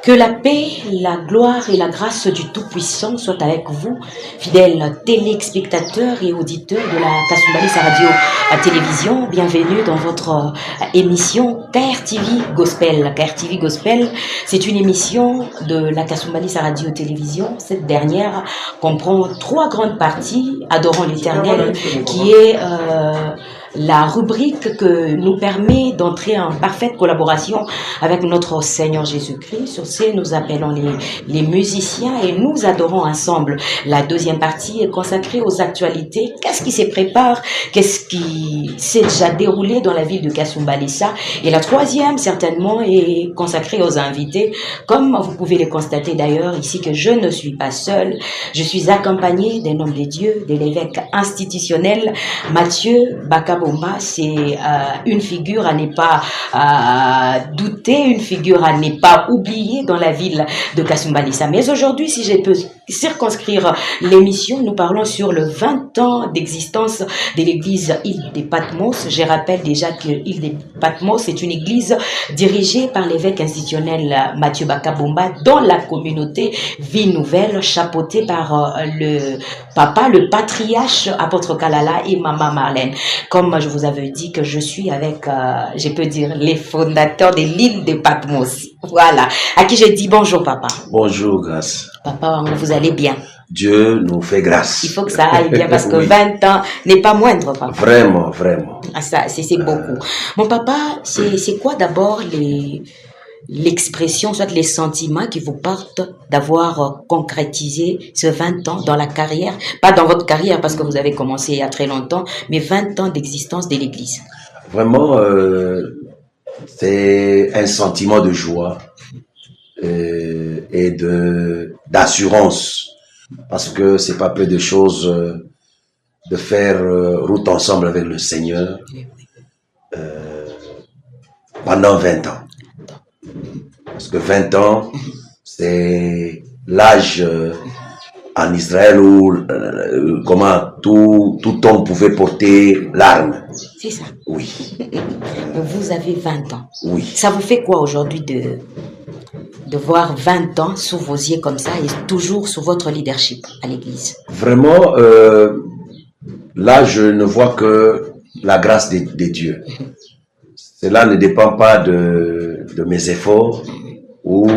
Que la paix, la gloire et la grâce du Tout-Puissant soient avec vous, fidèles téléspectateurs et auditeurs de la Kasumbalisa Radio à télévision. Bienvenue dans votre émission KRTV Gospel. KRTV Gospel, c'est une émission de la Kasumbalisa Radio télévision. Cette dernière comprend 3 grandes parties. Adorons l'Éternel, qui est la rubrique que nous permet d'entrer en parfaite collaboration avec notre Seigneur Jésus-Christ. Sur ce, nous appelons les musiciens et nous adorons ensemble. La deuxième partie est consacrée aux actualités. Qu'est-ce qui se prépare? Qu'est-ce qui s'est déjà déroulé dans la ville de Kasumbalisa? Et la troisième, certainement, est consacrée aux invités. Comme vous pouvez le constater d'ailleurs ici, que je ne suis pas seul. Je suis accompagné d'un homme de Dieu, de l'évêque institutionnel, Mathieu Bakabomba. C'est une figure à ne pas douter, une figure à ne pas oublier dans la ville de Kasumbalisa. Mais aujourd'hui, si je peux circonscrire l'émission, nous parlons sur le 20 ans d'existence de l'église Île de Patmos. Je rappelle déjà que Île de Patmos est une église dirigée par l'évêque institutionnel Mathieu Bakabomba dans la communauté Vie Nouvelle, chapeautée par le papa, le patriarche apôtre Kalala et maman Marlène. Comme je vous avais dit que je suis avec, je peux dire, les fondateurs de l'île de Patmos. Voilà. À qui je dis bonjour, papa. Bonjour, grâce. Papa, vous allez bien? Dieu nous fait grâce. Il faut que ça aille bien parce que Oui. 20 ans n'est pas moindre, papa. Vraiment, vraiment. Ah, ça, c'est beaucoup. Mon papa, c'est quoi d'abord l'expression, soit les sentiments qui vous partent d'avoir concrétisé ce 20 ans dans la carrière, pas dans votre carrière parce que vous avez commencé il y a très longtemps, mais 20 ans d'existence de l'Église? Vraiment, c'est un sentiment de joie et d'assurance, parce que c'est pas peu de choses de faire route ensemble avec le Seigneur pendant 20 ans. Parce que 20 ans, c'est l'âge en Israël où comment tout homme pouvait porter l'arme. C'est ça. Oui. Vous avez 20 ans. Oui. Ça vous fait quoi aujourd'hui de voir 20 ans sous vos yeux comme ça et toujours sous votre leadership à l'église? Vraiment, là, je ne vois que la grâce de Dieu. Cela ne dépend pas de mes efforts ou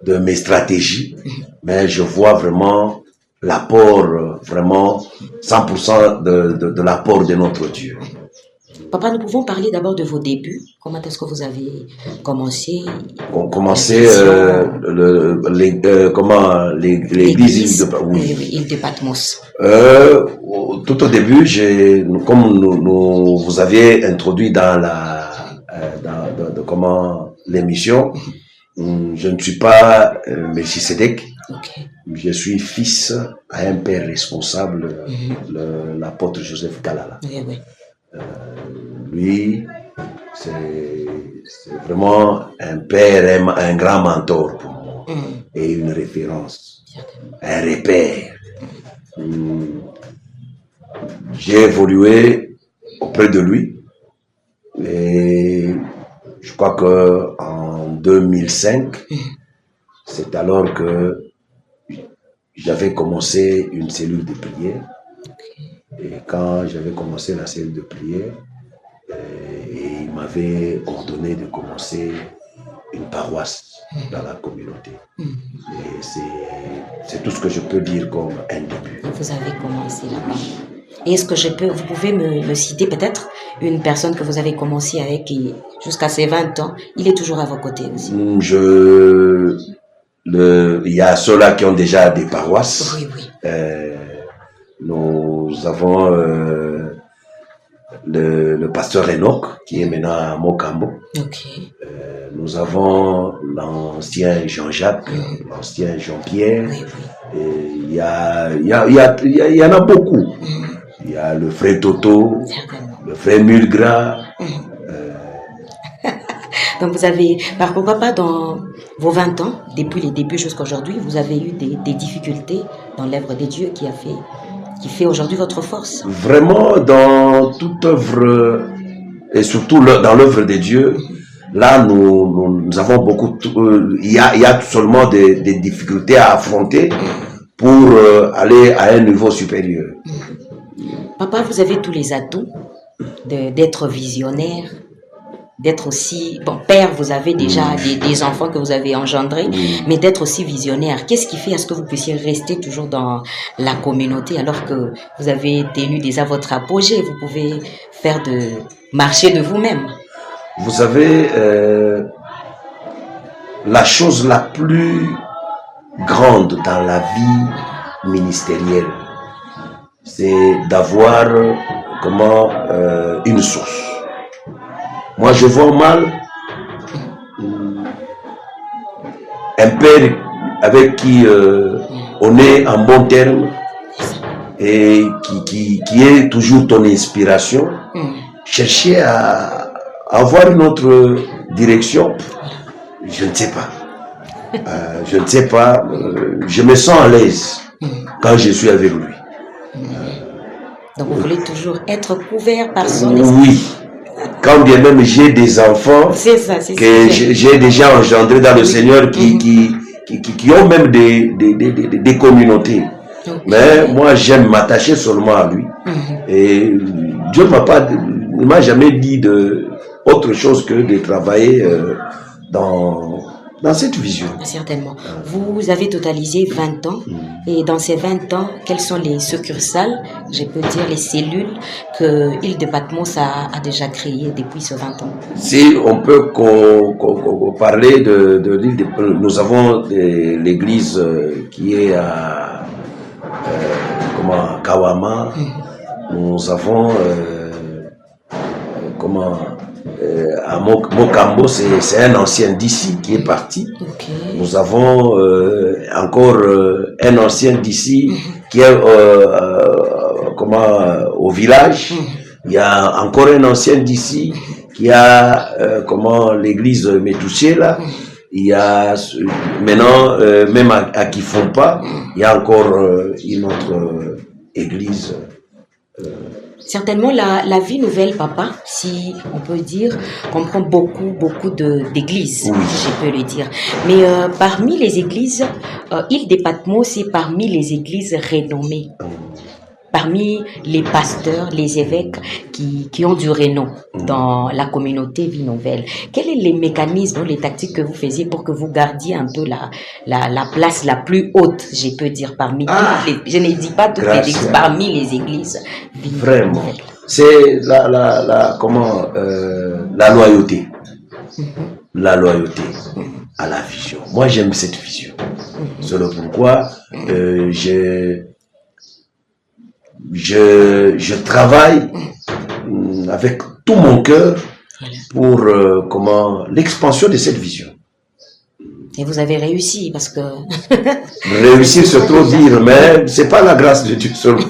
de mes stratégies, mais je vois vraiment l'apport, vraiment 100% de l'apport de notre Dieu. Papa, nous pouvons parler d'abord de vos débuts. Comment est-ce que vous avez commencé? L'église Île de Patmos. Tout au début, comme vous aviez introduit dans l'émission, je ne suis pas Melchisedec. Okay. Je suis fils à un père responsable, l'apôtre Joseph Kalala. Oui, oui. Lui, c'est vraiment un père, un grand mentor pour moi, et une référence, un repère. J'ai évolué auprès de lui, et je crois que en 2005, c'est alors que j'avais commencé une cellule de prière. Et quand j'avais commencé la cellule de prière, il m'avait ordonné de commencer une paroisse dans la communauté. Et c'est tout ce que je peux dire comme un début. Vous avez commencé là-bas. Et est-ce que vous pouvez me citer peut-être une personne que vous avez commencé avec jusqu'à ses 20 ans, il est toujours à vos côtés aussi? Il y a ceux-là qui ont déjà des paroisses. Oui, oui. Nous avons le pasteur Enoch qui est maintenant à Mokambo. Okay. Nous avons l'ancien Jean-Jacques, l'ancien Jean-Pierre. Oui, oui. Il y en a beaucoup. Il y a le frère Toto, le frère Mulgras. Donc vous avez, pourquoi pas dans vos 20 ans, depuis les débuts jusqu'à aujourd'hui, vous avez eu des difficultés dans l'œuvre de Dieu qui fait aujourd'hui votre force? Vraiment, dans toute œuvre, et surtout dans l'œuvre de Dieu, Là, nous avons beaucoup, il y a seulement des difficultés à affronter pour aller à un niveau supérieur. Papa, vous avez tous les atouts d'être visionnaire, d'être aussi... Bon, père, vous avez déjà des enfants que vous avez engendrés, mais d'être aussi visionnaire. Qu'est-ce qui fait à ce que vous puissiez rester toujours dans la communauté alors que vous avez tenu déjà votre apogée? Vous pouvez faire marcher de vous-même. Vous savez, la chose la plus grande dans la vie ministérielle, c'est d'avoir une source. Moi, je vois mal un père avec qui on est en bon terme et qui est toujours ton inspiration, chercher à avoir une autre direction. Je ne sais pas. Je ne sais pas. Je me sens à l'aise quand je suis avec lui. Donc vous voulez toujours être couvert par son esprit. Oui. Quand bien même j'ai des enfants que j'ai déjà engendrés dans le Seigneur qui ont même des communautés. Okay. Mais moi j'aime m'attacher seulement à lui. Et Dieu ne m'a jamais dit autre chose que de travailler dans cette vision. Certainement. Vous avez totalisé 20 ans et dans ces 20 ans, quelles sont les succursales, je peux dire les cellules que Île de Patmos a déjà créées depuis ces 20 ans? Si on peut parler de l'île de Patmos, nous avons l'église qui est à Kawama. Nous avons à Mokambo, c'est un ancien d'ici qui est parti. Okay. Nous avons encore un ancien d'ici qui est au village. Il y a encore un ancien d'ici qui a l'église Métouché là. Il y a maintenant même à Kifompa, il y a encore une autre église. Certainement, la vie nouvelle, papa, si on peut dire, comprend beaucoup d'églises, oui. Je peux le dire. Mais parmi les églises, Île de Patmos, c'est parmi les églises renommées. Parmi les pasteurs, les évêques qui ont du renom dans la communauté Vie Nouvelle. Quels sont les mécanismes, les tactiques que vous faisiez pour que vous gardiez un peu la place la plus haute, je peux dire, parmi je ne dis pas toutes les églises, parmi les églises Vie Vraiment. Nouvelle. C'est la loyauté. La loyauté à la vision. Moi, j'aime cette vision. C'est le pourquoi je travaille avec tout mon cœur pour l'expansion de cette vision. Et vous avez réussi parce que... Réussir, c'est trop dire, mais c'est pas la grâce de Dieu seulement.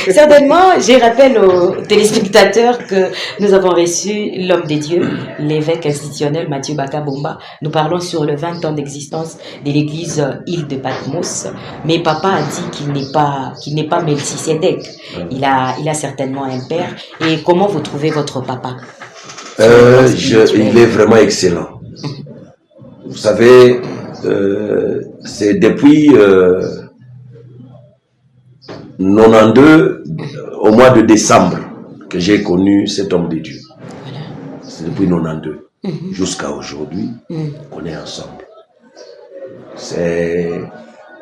Certainement, je rappelle aux téléspectateurs que nous avons reçu l'homme de Dieu, l'évêque institutionnel Mathieu Bakabomba. Nous parlons sur le 20 ans d'existence de l'église Île de Patmos. Mais papa a dit qu'il n'est pas Melchisédek. Il a certainement un père. Et comment vous trouvez votre papa? Il est vraiment excellent. Vous savez, c'est depuis 92, au mois de décembre, que j'ai connu cet homme de Dieu. C'est depuis 92 jusqu'à aujourd'hui qu'on est ensemble.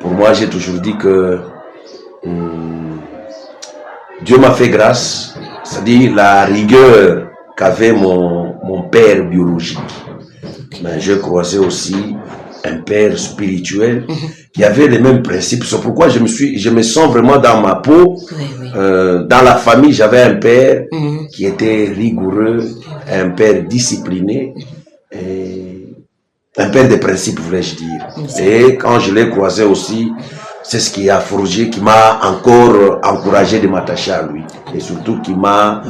Pour moi, j'ai toujours dit que Dieu m'a fait grâce, c'est-à-dire la rigueur qu'avait mon père biologique. Mais j'ai croisé aussi un père spirituel qui avait les mêmes principes. C'est pourquoi je me sens vraiment dans ma peau. Dans la famille, j'avais un père qui était rigoureux, un père discipliné, et un père de principes, voulais-je dire. Et quand je l'ai croisé aussi, c'est ce qui a forgé, qui m'a encore encouragé de m'attacher à lui. Et surtout qui m'a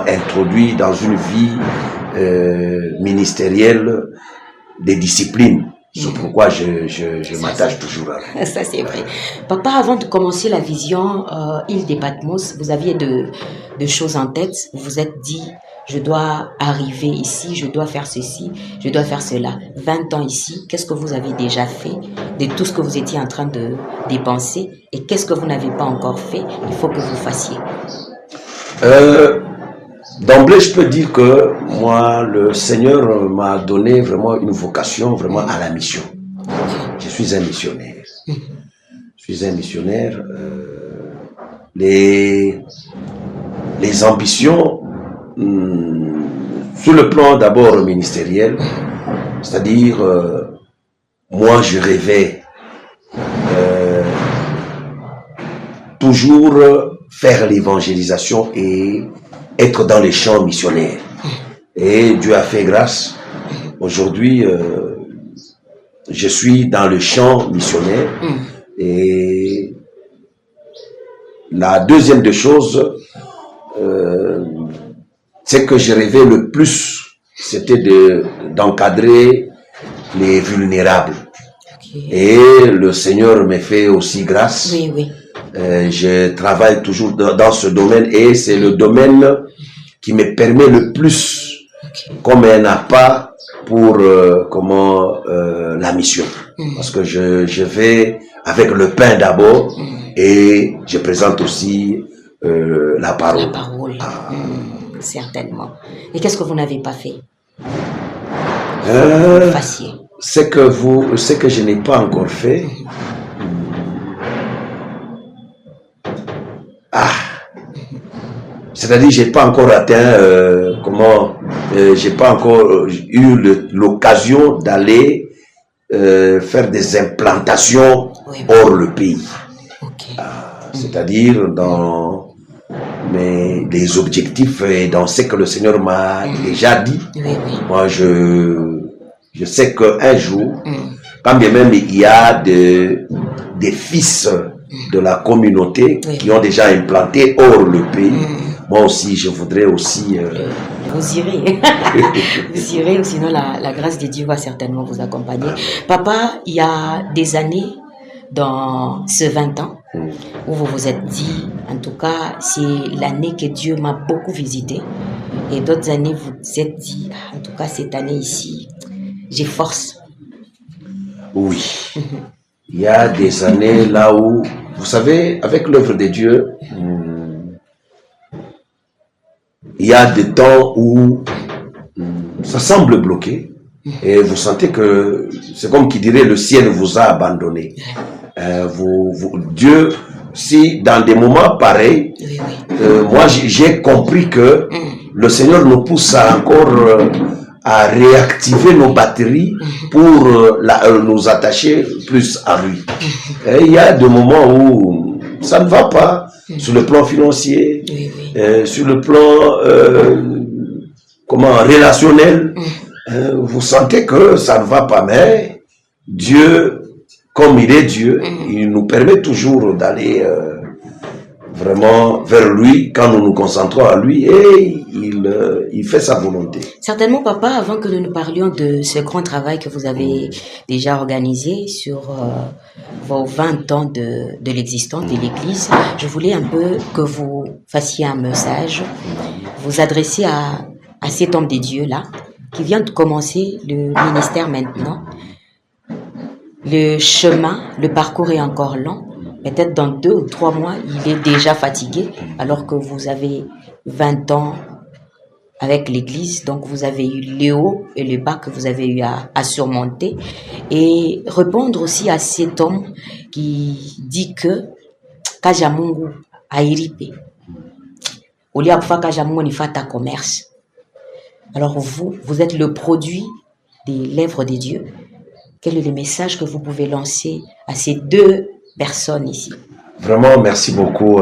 introduit dans une vie ministérielle des disciplines. C'est pourquoi je m'attache toujours à lui. Ça, c'est vrai. Papa, avant de commencer la vision Île de Patmos, vous aviez de choses en tête. Vous vous êtes dit, je dois arriver ici, je dois faire ceci, je dois faire cela. 20 ans ici, qu'est-ce que vous avez déjà fait de tout ce que vous étiez en train de dépenser et qu'est-ce que vous n'avez pas encore fait, il faut que vous fassiez. D'emblée, je peux dire que moi, le Seigneur m'a donné vraiment une vocation vraiment à la mission. Je suis un missionnaire. Je suis un missionnaire. Les ambitions, sur le plan d'abord ministériel, c'est-à-dire, moi, je rêvais toujours faire l'évangélisation et être dans les champs missionnaires. Et Dieu a fait grâce. Aujourd'hui, je suis dans le champ missionnaire. Et la deuxième des choses, c'est que j'ai rêvé le plus, c'était d'encadrer les vulnérables. Et le Seigneur me fait aussi grâce. Oui, oui. Je travaille toujours dans ce domaine et c'est le domaine qui me permet le plus, comme un appât pour la mission. Parce que je vais avec le pain d'abord et je présente aussi la parole. La parole, certainement. Et qu'est-ce que vous n'avez pas fait? Fassiez. Ce que je n'ai pas encore fait. C'est-à-dire, j'ai pas encore atteint, j'ai pas encore eu l'occasion d'aller faire des implantations hors le pays. C'est-à-dire dans les objectifs et dans ce que le Seigneur m'a déjà dit. Moi, je sais qu'un jour, quand bien même il y a des fils de la communauté qui ont déjà implanté hors le pays, moi aussi, je voudrais aussi... Vous irez. Vous irez, ou sinon la grâce de Dieu va certainement vous accompagner. Papa, il y a des années, dans ce 20 ans, où vous vous êtes dit, en tout cas, c'est l'année que Dieu m'a beaucoup visité. Et d'autres années, vous vous êtes dit, en tout cas, cette année ici, j'ai force. Oui. Il y a des années là où, vous savez, avec l'œuvre de Dieu, il y a des temps où ça semble bloqué et vous sentez que c'est comme qui dirait le ciel vous a abandonné. Dieu, si dans des moments pareils, moi j'ai compris que le Seigneur nous pousse à encore à réactiver nos batteries pour nous attacher plus à lui. Et il y a des moments où ça ne va pas sur le plan financier, sur le plan relationnel. Vous sentez que ça ne va pas, mais Dieu, comme il est Dieu, il nous permet toujours d'aller vraiment vers lui quand nous nous concentrons à lui et il fait sa volonté. Certainement, papa, avant que nous nous parlions de ce grand travail que vous avez déjà organisé sur vos 20 ans de l'existence de l'Église, je voulais un peu que vous fassiez un message, vous adressiez à cet homme de Dieu-là, qui vient de commencer le ministère maintenant. Le chemin, le parcours est encore long. Peut-être dans 2 ou 3 mois, il est déjà fatigué, alors que vous avez 20 ans avec l'Église. Donc, vous avez eu les hauts et les bas que vous avez eu à surmonter. Et répondre aussi à cet homme qui dit que Kajamungu airipe. Olia kufa Kajamungu ni fata commerce. Alors, vous êtes le produit des lèvres de Dieu. Quel est le message que vous pouvez lancer à ces 2 personnes ici? Vraiment, merci beaucoup.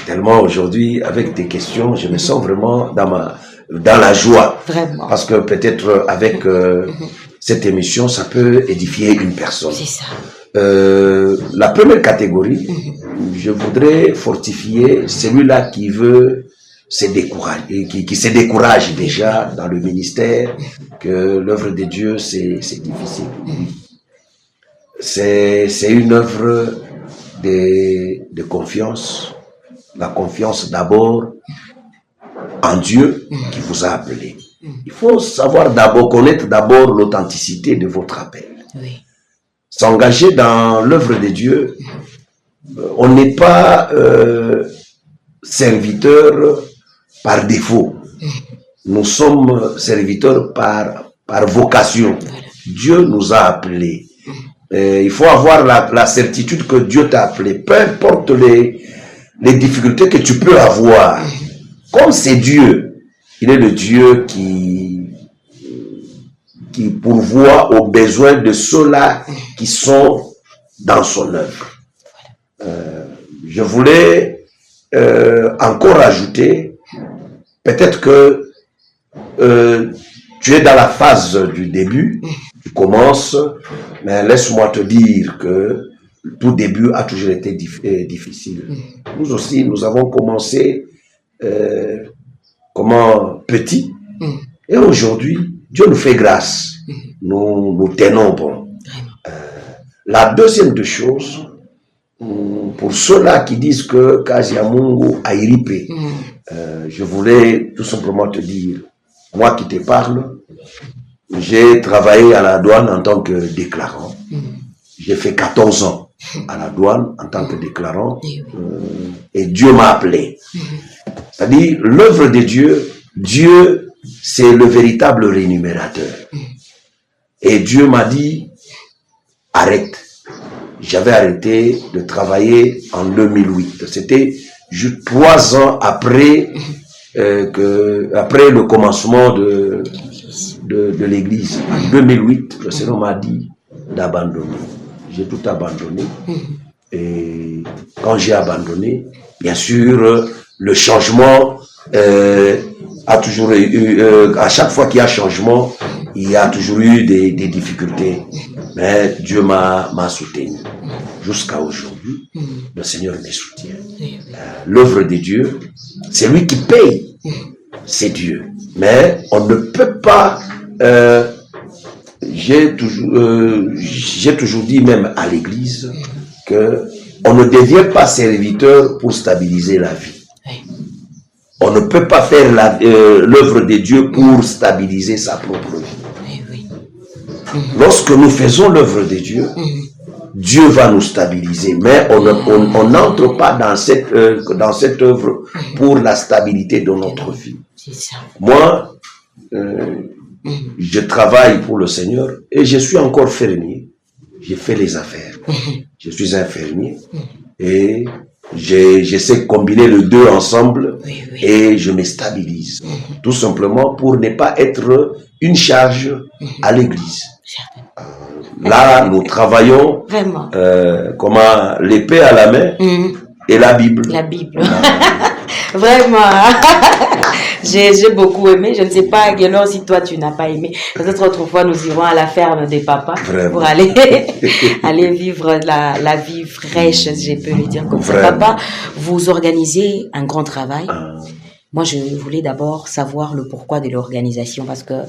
Tellement aujourd'hui, avec tes questions, je me sens vraiment dans la joie. Vraiment. Parce que peut-être avec cette émission, ça peut édifier une personne. C'est ça. La première catégorie, je voudrais fortifier celui-là qui veut se décourager, qui se décourage déjà dans le ministère, que l'œuvre de Dieu, c'est difficile. C'est une œuvre de confiance. La confiance d'abord en Dieu qui vous a appelé. Il faut savoir d'abord, connaître d'abord l'authenticité de votre appel. Oui. S'engager dans l'œuvre de Dieu, on n'est pas serviteur par défaut. Nous sommes serviteurs par vocation. Dieu nous a appelés. Il faut avoir la certitude que Dieu t'a appelé. Peu importe les difficultés que tu peux avoir. Comme c'est Dieu, il est le Dieu qui pourvoit aux besoins de ceux-là qui sont dans son œuvre. Je voulais encore ajouter, peut-être que tu es dans la phase du début, tu commences, mais laisse-moi te dire que tout début a toujours été difficile. Nous aussi, nous avons commencé petit, et aujourd'hui, Dieu nous fait grâce. Nous tenons bon. La deuxième des choses, pour ceux-là qui disent que Kaziamungu a irripé, je voulais tout simplement te dire, moi qui te parle, j'ai travaillé à la douane en tant que déclarant. J'ai fait 14 ans à la douane en tant que déclarant et Dieu m'a appelé. C'est-à-dire, l'œuvre de Dieu, Dieu, c'est le véritable rémunérateur. Et Dieu m'a dit, arrête. J'avais arrêté de travailler en 2008. C'était juste 3 ans après après le commencement de l'église. En 2008, le Seigneur m'a dit d'abandonner. J'ai tout abandonné. Et quand j'ai abandonné, bien sûr, le changement a toujours eu, à chaque fois qu'il y a changement, il y a toujours eu des difficultés. Mais Dieu m'a soutenu. Jusqu'à aujourd'hui, le Seigneur me soutient. L'œuvre de Dieu, c'est lui qui paye. C'est Dieu. Mais on ne peut pas... j'ai toujours dit même à l'église que on ne devient pas serviteur pour stabiliser la vie. On ne peut pas faire l'œuvre de Dieu pour stabiliser sa propre vie. Lorsque nous faisons l'œuvre de Dieu, Dieu va nous stabiliser, mais on n'entre pas dans cette œuvre pour la stabilité de notre vie. Moi, je travaille pour le Seigneur et je suis encore fermier. J'ai fait les affaires. Je suis infirmier et j'essaie de combiner les deux ensemble et je me stabilise. Tout simplement pour ne pas être une charge à l'église. Là, nous travaillons comment l'épée à la main et la Bible. La Bible. Vraiment. J'ai beaucoup aimé. Je ne sais pas, Guélor, si toi tu n'as pas aimé. Peut-être autrefois nous irons à la ferme des papas pour aller vivre la vie fraîche, si je peux le dire comme ça. Papa, vous organisez un grand travail. Moi, je voulais d'abord savoir le pourquoi de l'organisation parce que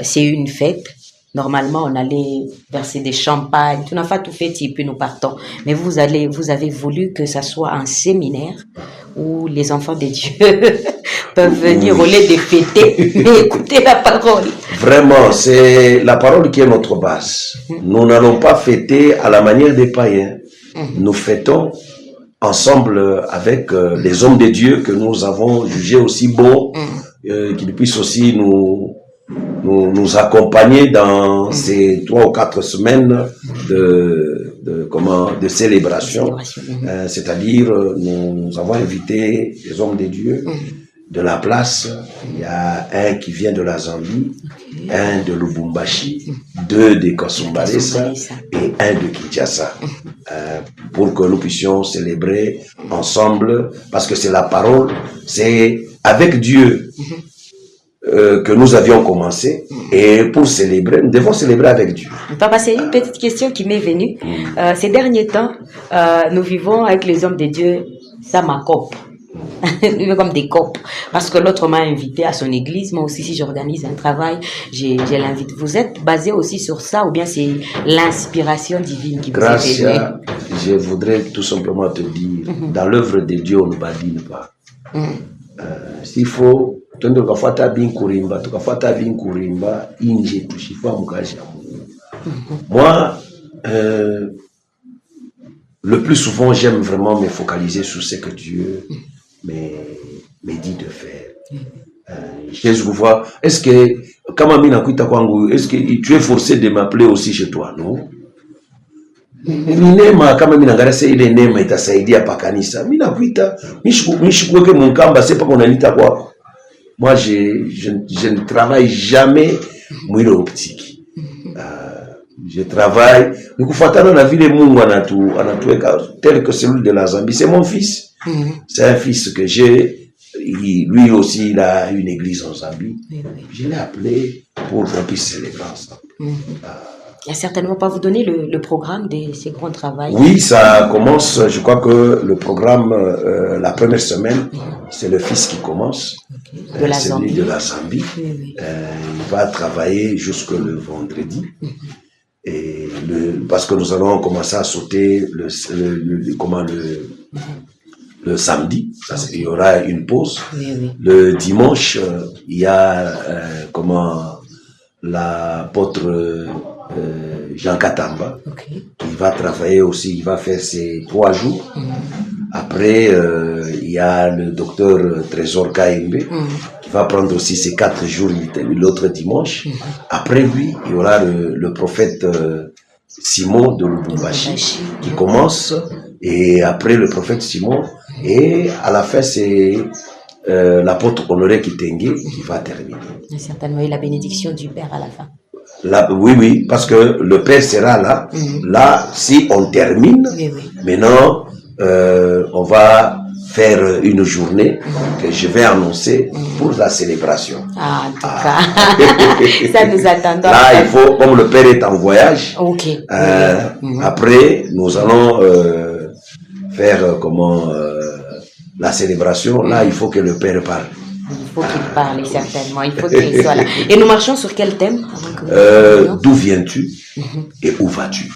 c'est une fête. Normalement, on allait verser des champagnes, tout n'a pas tout fait, et puis nous partons. Mais vous avez voulu que ça soit un séminaire où les enfants de Dieu peuvent venir au lieu de fêter, mais écouter la parole. Vraiment, c'est la parole qui est notre base. Nous n'allons pas fêter à la manière des païens. Nous fêtons ensemble avec les hommes de Dieu que nous avons jugés aussi bons, qu'ils puissent aussi nous accompagner dans ces 3 ou 4 semaines de célébration. C'est-à-dire, nous avons invité les hommes de Dieu de la place. Il y a un qui vient de la Zambie, un de Lubumbashi, 2 de Kasumbalesa et un de Kinshasa. Pour que nous puissions célébrer ensemble, parce que c'est la parole, c'est avec Dieu que nous avions commencé, et pour célébrer, nous devons célébrer avec Dieu. Papa, c'est une petite question qui m'est venue. Ces derniers temps, nous vivons avec les hommes de Dieu, ça m'accoupe. Nous vivons comme des copes. Parce que l'autre m'a invité à son église. Moi aussi, si j'organise un travail, j'ai l'invite. Vous êtes basé aussi sur ça, ou bien c'est l'inspiration divine qui vous est venue? Je voudrais tout simplement te dire, dans l'œuvre de Dieu, on ne badine pas. s'il faut twende tukafuata binkurimba tukafuata binkurimba inje tushifa mkaji ya Mungu. Moi le plus souvent j'aime vraiment me focaliser sur ce que Dieu me dit de faire. Jésus vous voit, est-ce que kama mimi nakuita kwangu, est-ce que tu es forcé de m'appeler aussi chez toi? Non. Ni neema kama mimi naangalia ile neema itasaidia pa kanisa. Mimi nakuita, mishikuweke mkamba c'est pas qu'on anita kwako. Moi je ne travaille jamais mwile optique. Je travaille nikufuatana na vile Mungu anatuweka tel que celui de la Zambie. C'est mon fils. C'est un fils que j'ai. Lui aussi, il a une église en Zambie. Oui. Je l'ai appelé pour qu'on puisse célébrer ensemble. Il n'y a certainement pas vous donner le programme de ces grands travaux. Oui, ça commence. Je crois que le programme, la première semaine, c'est le fils qui commence. De la Zambie. De la Zambie. Il va travailler jusque le vendredi. Et parce que nous allons commencer à sauter le samedi, il y aura une pause. Le dimanche, il y a l'apôtre Jean Katamba qui va travailler aussi, il va faire ses 3 jours. Après, il y a le docteur Trésor Kaimbe qui va prendre aussi ses 4 jours l'autre dimanche. Après lui, il y aura le prophète Simon de Lubumbashi qui commence. Et après le prophète Simon, et à la fin, c'est l'apôtre Honoré Kitenge qui va terminer. Certainement, et la bénédiction du Père à la fin. Oui, parce que le Père sera là. Là, si on termine, maintenant, on va faire une journée que je vais annoncer pour la célébration. En tout cas, ça nous attendons. Là, il faut, comme le Père est en voyage, après, nous allons faire la célébration. Là, il faut que le Père parle. Il faut qu'il parle, certainement. Il faut qu'il soit là. Et nous marchons sur quel thème? D'où viens-tu et où vas-tu?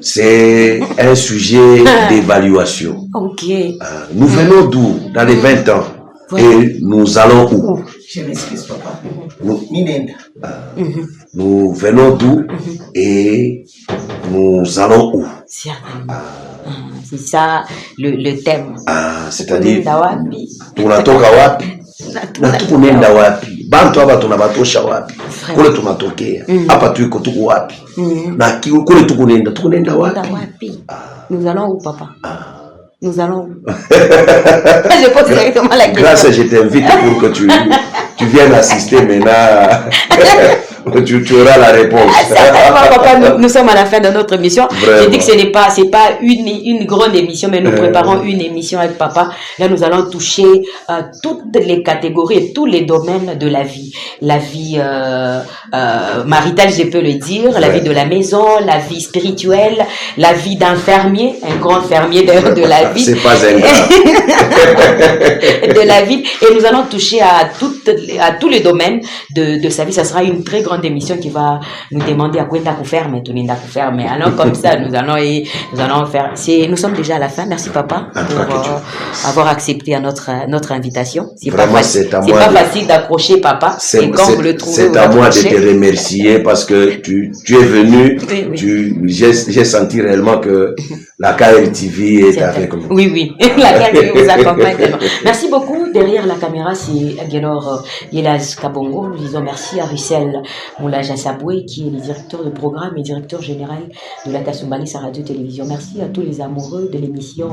C'est un sujet d'évaluation. Nous venons d'où? Dans les 20 ans. Et nous allons où? Je m'excuse, papa. Nous venons d'où et nous allons où? C'est ça le thème. C'est-à-dire, tunatoka wapi na tukunenda wapi? Bantu hapa tunabatosha wapi? Kule tunatokea. Hapa tuko wapi? Na kule tukunenda wapi? Nous allons où, papa? Nous allons où? Je pose directement la question. Grâce, je t'invite pour que tu viennes assister maintenant. Tu auras la réponse. Papa, nous sommes à la fin de notre émission. J'ai dit que c'est pas une grande émission, mais nous préparons une émission avec papa. Là, nous allons toucher toutes les catégories et tous les domaines de la vie. La vie maritale, je peux le dire, la vie de la maison, la vie spirituelle, la vie d'un fermier, un grand fermier de la vie. C'est pas un grand. De la vie. Et nous allons toucher à tous les domaines de sa vie. Ça sera une très grande émission qui va nous demander à quoi on faire, mais tout n'est pas faire. Mais alors comme ça, nous allons faire. Nous sommes déjà à la fin. Merci papa pour avoir accepté à notre invitation. C'est pas facile d'accrocher papa. C'est à moi de te remercier parce que tu es venu. J'ai senti réellement que la KLTV est avec nous. Oui, la KLTV vous accompagne tellement. Merci beaucoup. Derrière la caméra, c'est Aguelor Yelaz Kabongo. Nous disons merci à Russell Moulaja Saboué, qui est le directeur de programme et directeur général de la Kasumbalesa sa radio-télévision. Merci à tous les amoureux de l'émission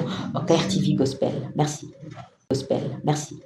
KRTV Gospel. Merci. Gospel. Merci.